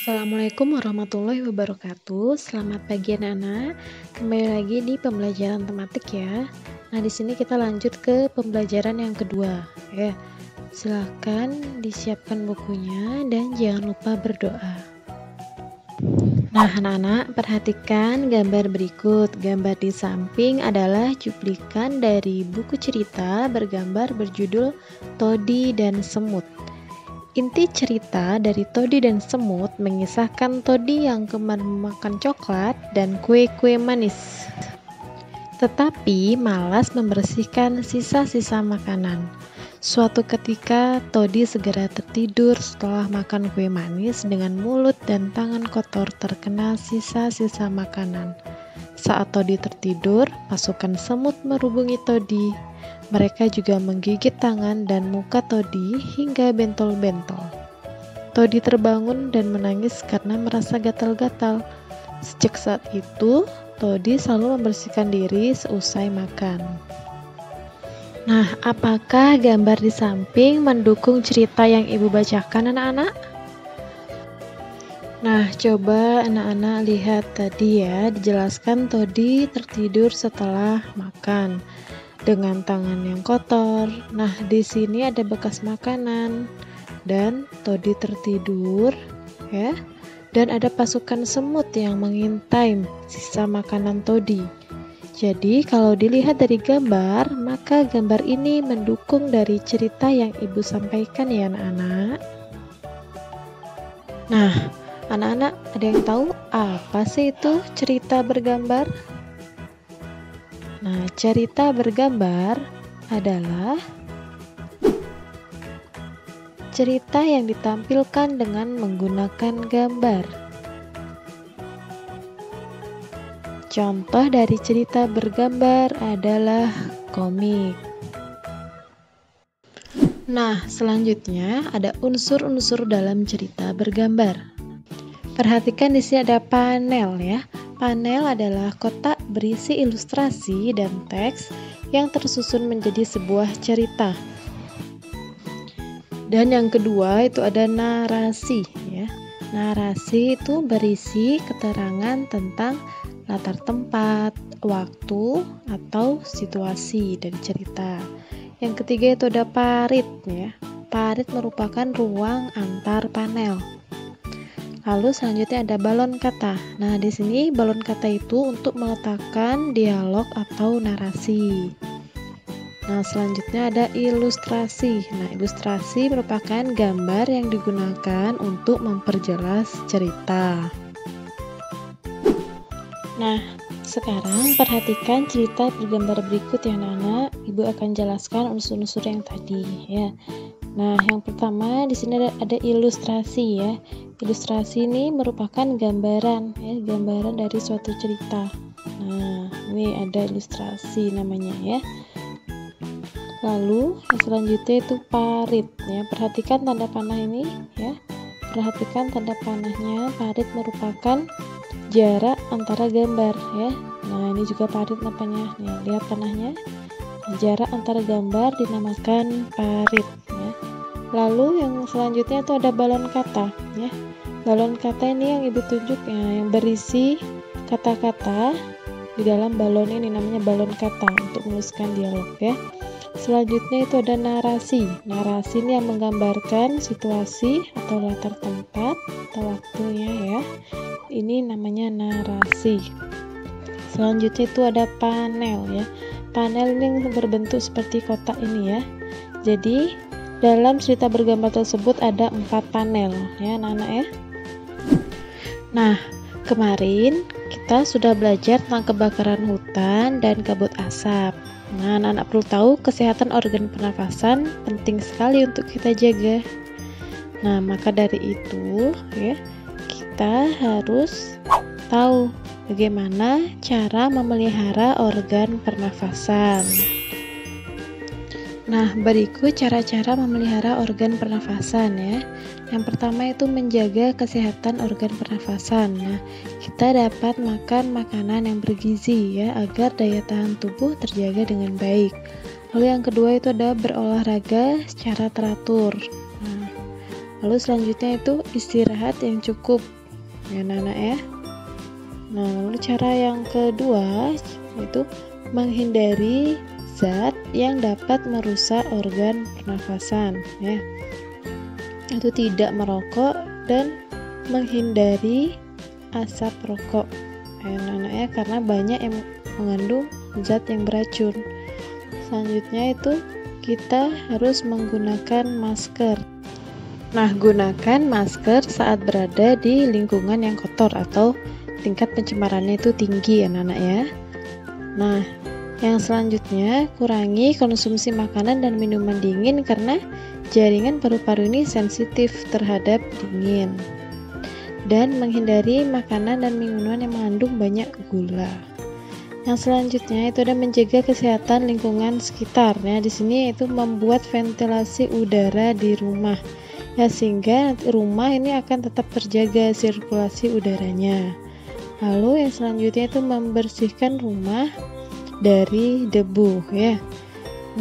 Assalamualaikum warahmatullahi wabarakatuh. Selamat pagi anak-anak. Kembali lagi di pembelajaran tematik ya. Nah, di sini kita lanjut ke pembelajaran yang kedua. Ya, silakan disiapkan bukunya dan jangan lupa berdoa. Nah, anak-anak, perhatikan gambar berikut. Gambar di samping adalah cuplikan dari buku cerita bergambar berjudul Todi dan Semut. Inti cerita dari Todi dan Semut mengisahkan Todi yang gemar memakan coklat dan kue-kue manis, tetapi malas membersihkan sisa-sisa makanan. Suatu ketika, Todi segera tertidur setelah makan kue manis dengan mulut dan tangan kotor terkena sisa-sisa makanan. Saat Todi tertidur, pasukan semut merubungi Todi. Mereka juga menggigit tangan dan muka Todi hingga bentol-bentol. Todi terbangun dan menangis karena merasa gatal-gatal. Sejak saat itu, Todi selalu membersihkan diri seusai makan. Nah, apakah gambar di samping mendukung cerita yang ibu bacakan anak-anak? Nah, coba anak-anak lihat tadi ya, dijelaskan Todi tertidur setelah makan dengan tangan yang kotor. Nah, di sini ada bekas makanan dan Todi tertidur ya. Dan ada pasukan semut yang mengintai sisa makanan Todi. Jadi, kalau dilihat dari gambar, maka gambar ini mendukung dari cerita yang ibu sampaikan ya anak-anak. Nah, anak-anak ada yang tahu apa sih itu cerita bergambar? Nah, cerita bergambar adalah cerita yang ditampilkan dengan menggunakan gambar. Contoh dari cerita bergambar adalah komik. Nah, selanjutnya ada unsur-unsur dalam cerita bergambar. Perhatikan di sini ada panel ya. Panel adalah kotak berisi ilustrasi dan teks yang tersusun menjadi sebuah cerita. Dan yang kedua itu ada narasi ya. Narasi itu berisi keterangan tentang latar tempat, waktu, atau situasi dari cerita. Yang ketiga itu ada parit ya. Parit merupakan ruang antar panel. Lalu selanjutnya ada balon kata. Nah, di sini balon kata itu untuk meletakkan dialog atau narasi. Nah, selanjutnya ada ilustrasi. Nah, ilustrasi merupakan gambar yang digunakan untuk memperjelas cerita. Nah, sekarang perhatikan cerita bergambar berikut ya anak-anak. Ibu akan jelaskan unsur-unsur yang tadi ya. Nah, yang pertama di sini ada ilustrasi ya. Ilustrasi ini merupakan gambaran ya, gambaran dari suatu cerita. Nah, ini ada ilustrasi namanya ya. Lalu yang selanjutnya itu parit ya. Perhatikan tanda panah ini ya. Perhatikan tanda panahnya. Parit merupakan jarak antara gambar ya. Nah, ini juga parit namanya. Nih, lihat panahnya. Nah, jarak antara gambar dinamakan parit ya. Lalu yang selanjutnya itu ada balon kata ya. Balon kata ini yang ibu tunjuk ya, yang berisi kata-kata di dalam balon ini namanya balon kata untuk menuliskan dialog ya. Selanjutnya itu ada narasi. Narasi ini yang menggambarkan situasi atau latar tempat atau waktunya ya. Ini namanya narasi. Selanjutnya itu ada panel ya. Panel ini berbentuk seperti kotak ini ya. Jadi dalam cerita bergambar tersebut ada 4 panel ya anak-anak ya. Nah, kemarin kita sudah belajar tentang kebakaran hutan dan kabut asap. Nah, anak-anak perlu tahu kesehatan organ pernafasan penting sekali untuk kita jaga. Nah, maka dari itu ya, kita harus tahu bagaimana cara memelihara organ pernafasan. Nah, berikut cara-cara memelihara organ pernafasan ya. Yang pertama itu menjaga kesehatan organ pernafasan. Nah, kita dapat makan makanan yang bergizi ya agar daya tahan tubuh terjaga dengan baik. Lalu yang kedua itu ada berolahraga secara teratur. Nah, Lalu selanjutnya itu istirahat yang cukup ya anak-anak ya. Nah, lalu cara yang kedua yaitu menghindari zat yang dapat merusak organ pernafasan ya. Itu tidak merokok dan menghindari asap rokok anak-anak ya, karena banyak yang mengandung zat yang beracun. Selanjutnya itu kita harus menggunakan masker. Nah, gunakan masker saat berada di lingkungan yang kotor atau tingkat pencemarannya itu tinggi anak-anak ya. Nah, yang selanjutnya kurangi konsumsi makanan dan minuman dingin karena jaringan paru-paru ini sensitif terhadap dingin. Dan menghindari makanan dan minuman yang mengandung banyak gula. Yang selanjutnya itu ada menjaga kesehatan lingkungan sekitar. Nah, di sini itu membuat ventilasi udara di rumah. Ya, sehingga rumah ini akan tetap terjaga sirkulasi udaranya. Lalu yang selanjutnya itu membersihkan rumah dari debu ya.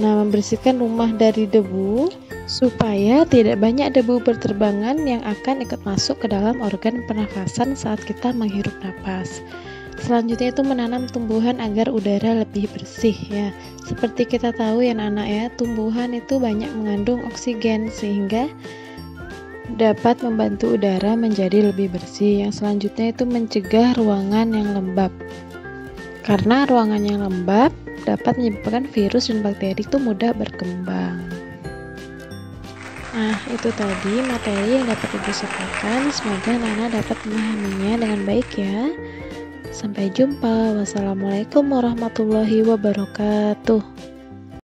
Nah, membersihkan rumah dari debu supaya tidak banyak debu berterbangan yang akan ikut masuk ke dalam organ pernafasan saat kita menghirup napas. Selanjutnya itu menanam tumbuhan agar udara lebih bersih ya. Seperti kita tahu ya anak-anak ya, tumbuhan itu banyak mengandung oksigen sehingga dapat membantu udara menjadi lebih bersih. Yang selanjutnya itu mencegah ruangan yang lembab. Karena ruangan yang lembab dapat menyebabkan virus dan bakteri itu mudah berkembang. Nah, itu tadi materi yang dapat Ibu sampaikan. Semoga Nana dapat memahaminya dengan baik ya. Sampai jumpa. Wassalamualaikum warahmatullahi wabarakatuh.